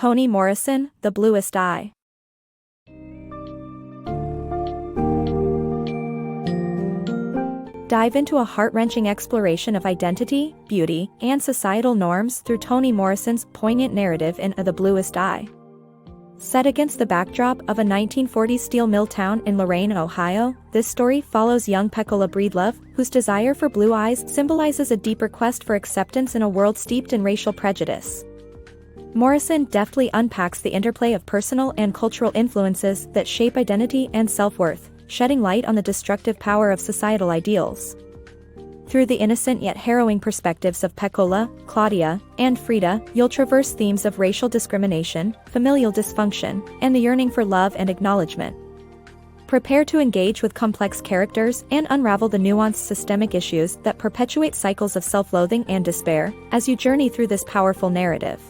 Toni Morrison, The Bluest Eye. Dive into a heart-wrenching exploration of identity, beauty, and societal norms through Toni Morrison's poignant narrative in The Bluest Eye. Set against the backdrop of a 1940s steel mill town in Lorain, Ohio, this story follows young Pecola Breedlove, whose desire for blue eyes symbolizes a deeper quest for acceptance in a world steeped in racial prejudice. Morrison deftly unpacks the interplay of personal and cultural influences that shape identity and self-worth, shedding light on the destructive power of societal ideals. Through the innocent yet harrowing perspectives of Pecola, Claudia, and Frida, you'll traverse themes of racial discrimination, familial dysfunction, and the yearning for love and acknowledgement. Prepare to engage with complex characters and unravel the nuanced systemic issues that perpetuate cycles of self-loathing and despair as you journey through this powerful narrative.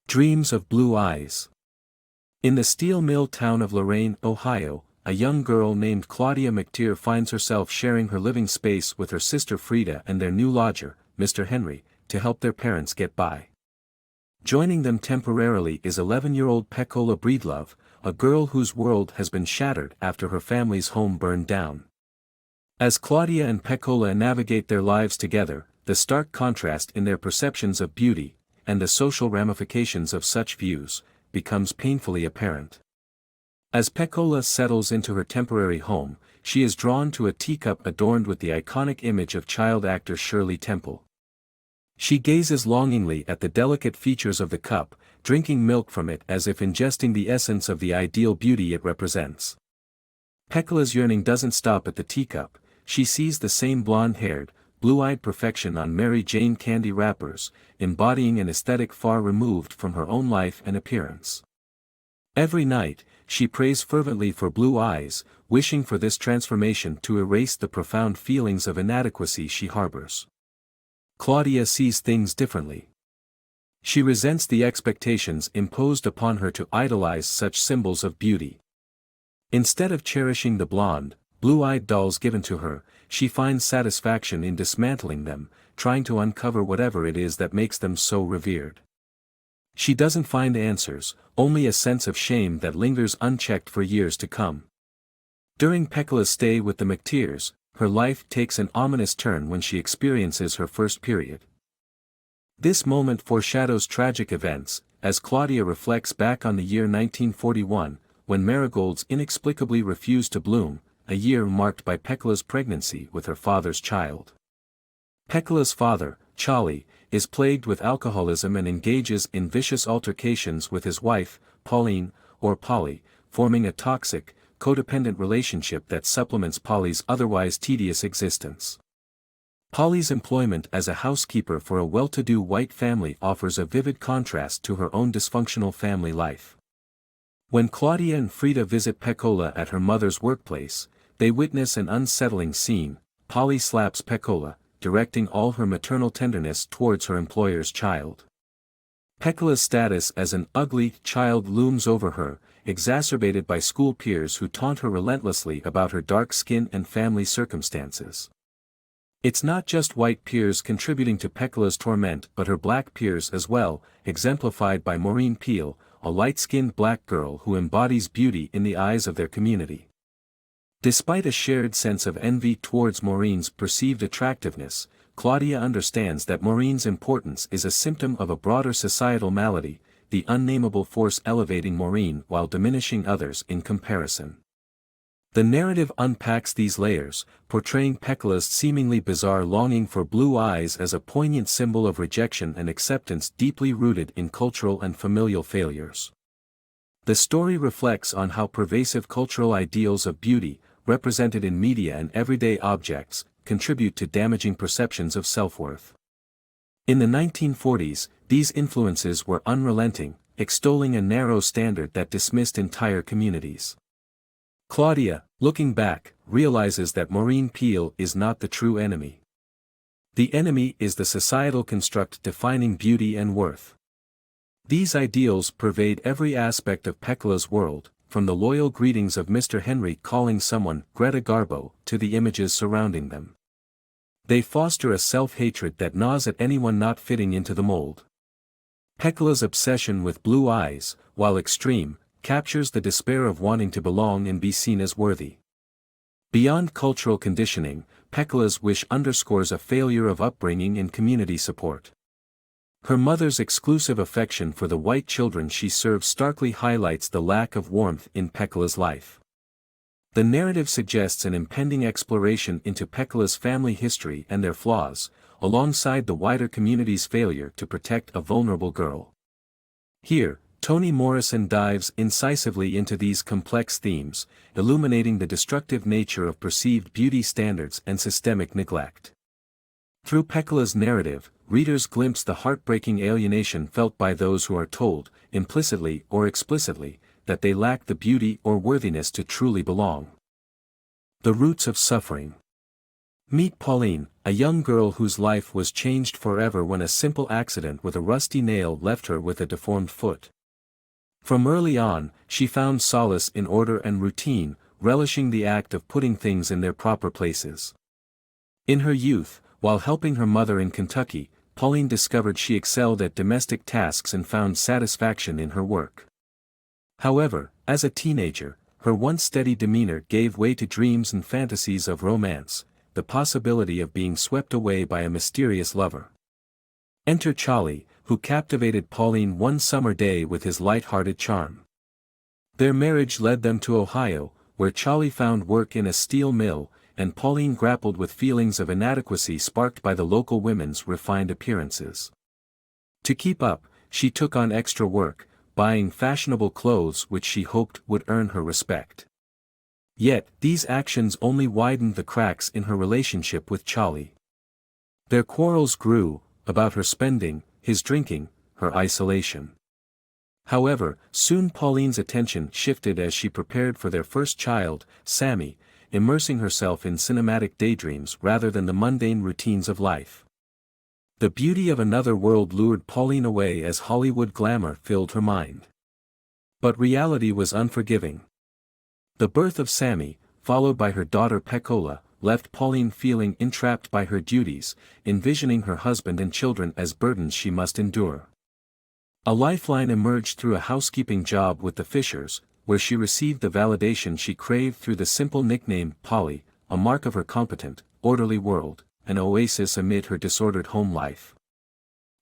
Dreams of Blue Eyes. In the steel mill town of Lorain, Ohio, a young girl named Claudia McTeer finds herself sharing her living space with her sister Frida and their new lodger, Mr. Henry, to help their parents get by. Joining them temporarily is 11-year-old Pecola Breedlove, a girl whose world has been shattered after her family's home burned down. As Claudia and Pecola navigate their lives together, the stark contrast in their perceptions of beauty, and the social ramifications of such views, becomes painfully apparent. As Pecola settles into her temporary home, she is drawn to a teacup adorned with the iconic image of child actor Shirley Temple. She gazes longingly at the delicate features of the cup, drinking milk from it as if ingesting the essence of the ideal beauty it represents. Pecola's yearning doesn't stop at the teacup. She sees the same blonde-haired, blue-eyed perfection on Mary Jane candy wrappers, embodying an aesthetic far removed from her own life and appearance. Every night, she prays fervently for blue eyes, wishing for this transformation to erase the profound feelings of inadequacy she harbors. Claudia sees things differently. She resents the expectations imposed upon her to idolize such symbols of beauty. Instead of cherishing the blonde, blue-eyed dolls given to her, she finds satisfaction in dismantling them, trying to uncover whatever it is that makes them so revered. She doesn't find answers, only a sense of shame that lingers unchecked for years to come. During Pecola's stay with the McTeers, her life takes an ominous turn when she experiences her first period. This moment foreshadows tragic events, as Claudia reflects back on the year 1941, when marigolds inexplicably refused to bloom, a year marked by Pecola's pregnancy with her father's child. Pecola's father, Charlie, is plagued with alcoholism and engages in vicious altercations with his wife, Pauline, or Polly, forming a toxic, codependent relationship that supplements Polly's otherwise tedious existence. Polly's employment as a housekeeper for a well-to-do white family offers a vivid contrast to her own dysfunctional family life. When Claudia and Frida visit Pecola at her mother's workplace, they witness an unsettling scene. Polly slaps Pecola, directing all her maternal tenderness towards her employer's child. Pecola's status as an ugly child looms over her, exacerbated by school peers who taunt her relentlessly about her dark skin and family circumstances. It's not just white peers contributing to Pecola's torment but her black peers as well, exemplified by Maureen Peel, a light-skinned black girl who embodies beauty in the eyes of their community. Despite a shared sense of envy towards Maureen's perceived attractiveness, Claudia understands that Maureen's importance is a symptom of a broader societal malady, the unnameable force elevating Maureen while diminishing others in comparison. The narrative unpacks these layers, portraying Pecola's seemingly bizarre longing for blue eyes as a poignant symbol of rejection and acceptance deeply rooted in cultural and familial failures. The story reflects on how pervasive cultural ideals of beauty, represented in media and everyday objects, contribute to damaging perceptions of self-worth. In the 1940s, these influences were unrelenting, extolling a narrow standard that dismissed entire communities. Claudia, looking back, realizes that Maureen Peel is not the true enemy. The enemy is the societal construct defining beauty and worth. These ideals pervade every aspect of Pecola's world, from the loyal greetings of Mr. Henry calling someone Greta Garbo to the images surrounding them. They foster a self-hatred that gnaws at anyone not fitting into the mold. Pecola's obsession with blue eyes, while extreme, captures the despair of wanting to belong and be seen as worthy. Beyond cultural conditioning, Pecola's wish underscores a failure of upbringing and community support. Her mother's exclusive affection for the white children she serves starkly highlights the lack of warmth in Pecola's life. The narrative suggests an impending exploration into Pecola's family history and their flaws, alongside the wider community's failure to protect a vulnerable girl. Here, Toni Morrison dives incisively into these complex themes, illuminating the destructive nature of perceived beauty standards and systemic neglect. Through Pecola's narrative, readers glimpse the heartbreaking alienation felt by those who are told, implicitly or explicitly, that they lack the beauty or worthiness to truly belong. The roots of suffering. Meet Pauline, a young girl whose life was changed forever when a simple accident with a rusty nail left her with a deformed foot. From early on, she found solace in order and routine, relishing the act of putting things in their proper places. In her youth, while helping her mother in Kentucky, Pauline discovered she excelled at domestic tasks and found satisfaction in her work. However, as a teenager, her once steady demeanor gave way to dreams and fantasies of romance, the possibility of being swept away by a mysterious lover. Enter Charlie, who captivated Pauline one summer day with his light-hearted charm. Their marriage led them to Ohio, where Charlie found work in a steel mill, and Pauline grappled with feelings of inadequacy sparked by the local women's refined appearances. To keep up, she took on extra work, buying fashionable clothes which she hoped would earn her respect. Yet, these actions only widened the cracks in her relationship with Charlie. Their quarrels grew, about her spending, his drinking, her isolation. However, soon Pauline's attention shifted as she prepared for their first child, Sammy, immersing herself in cinematic daydreams rather than the mundane routines of life. The beauty of another world lured Pauline away as Hollywood glamour filled her mind. But reality was unforgiving. The birth of Sammy, followed by her daughter Pecola, left Pauline feeling entrapped by her duties, envisioning her husband and children as burdens she must endure. A lifeline emerged through a housekeeping job with the Fishers, where she received the validation she craved through the simple nickname Polly, a mark of her competent, orderly world, an oasis amid her disordered home life.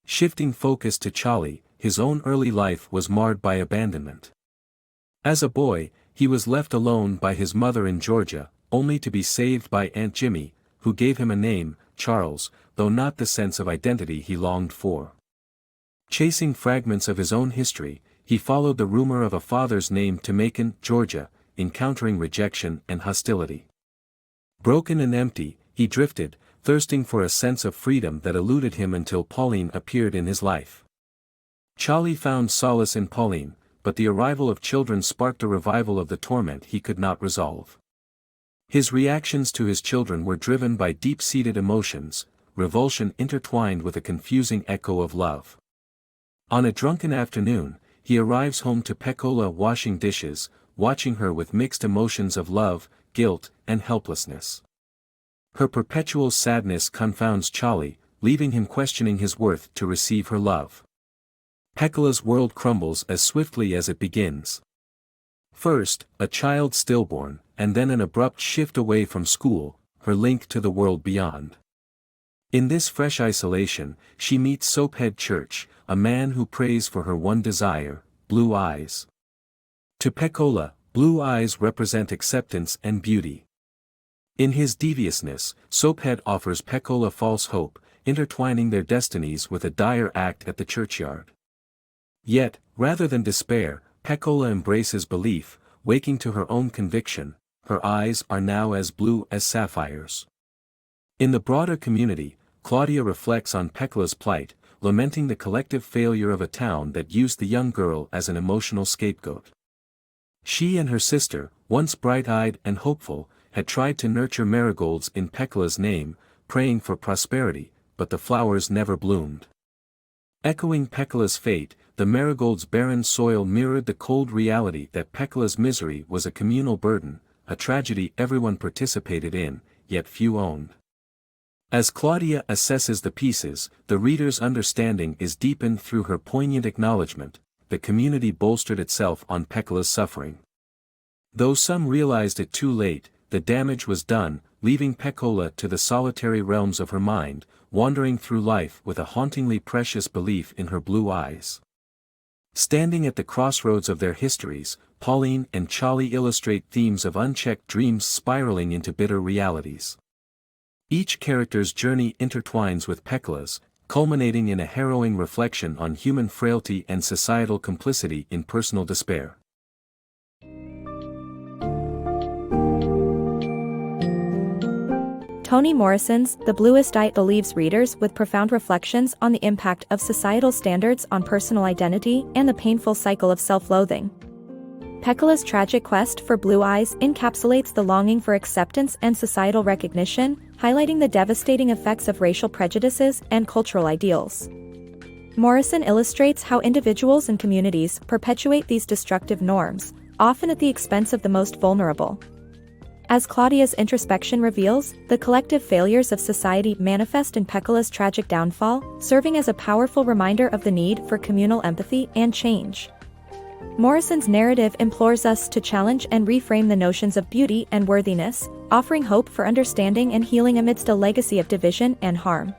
Shifting focus to Charlie, his own early life was marred by abandonment. As a boy, he was left alone by his mother in Georgia, only to be saved by Aunt Jimmy, who gave him a name, Charles, though not the sense of identity he longed for. Chasing fragments of his own history, he followed the rumor of a father's name to Macon, Georgia, encountering rejection and hostility. Broken and empty, he drifted, thirsting for a sense of freedom that eluded him until Pauline appeared in his life. Charlie found solace in Pauline, but the arrival of children sparked a revival of the torment he could not resolve. His reactions to his children were driven by deep-seated emotions, revulsion intertwined with a confusing echo of love. On a drunken afternoon, he arrives home to Pecola washing dishes, watching her with mixed emotions of love, guilt, and helplessness. Her perpetual sadness confounds Charlie, leaving him questioning his worth to receive her love. Pecola's world crumbles as swiftly as it begins. First, a child stillborn, and then an abrupt shift away from school, her link to the world beyond. In this fresh isolation, she meets Soaphead Church, a man who prays for her one desire, blue eyes. To Pecola, blue eyes represent acceptance and beauty. In his deviousness, Soaphead offers Pecola false hope, intertwining their destinies with a dire act at the churchyard. Yet, rather than despair, Pecola embraces belief, waking to her own conviction, her eyes are now as blue as sapphires. In the broader community, Claudia reflects on Pecola's plight, lamenting the collective failure of a town that used the young girl as an emotional scapegoat. She and her sister, once bright-eyed and hopeful, had tried to nurture marigolds in Pecola's name, praying for prosperity, but the flowers never bloomed. Echoing Pecola's fate, the marigold's barren soil mirrored the cold reality that Pecola's misery was a communal burden, a tragedy everyone participated in, yet few owned. As Claudia assesses the pieces, the reader's understanding is deepened through her poignant acknowledgement. The community bolstered itself on Pecola's suffering. Though some realized it too late, the damage was done, leaving Pecola to the solitary realms of her mind, wandering through life with a hauntingly precious belief in her blue eyes. Standing at the crossroads of their histories, Pauline and Charlie illustrate themes of unchecked dreams spiraling into bitter realities. Each character's journey intertwines with Pecola's, culminating in a harrowing reflection on human frailty and societal complicity in personal despair. Toni Morrison's The Bluest Eye leaves readers with profound reflections on the impact of societal standards on personal identity and the painful cycle of self-loathing. Pecola's tragic quest for blue eyes encapsulates the longing for acceptance and societal recognition, highlighting the devastating effects of racial prejudices and cultural ideals. Morrison illustrates how individuals and communities perpetuate these destructive norms, often at the expense of the most vulnerable. As Claudia's introspection reveals, the collective failures of society manifest in Pecola's tragic downfall, serving as a powerful reminder of the need for communal empathy and change. Morrison's narrative implores us to challenge and reframe the notions of beauty and worthiness, offering hope for understanding and healing amidst a legacy of division and harm.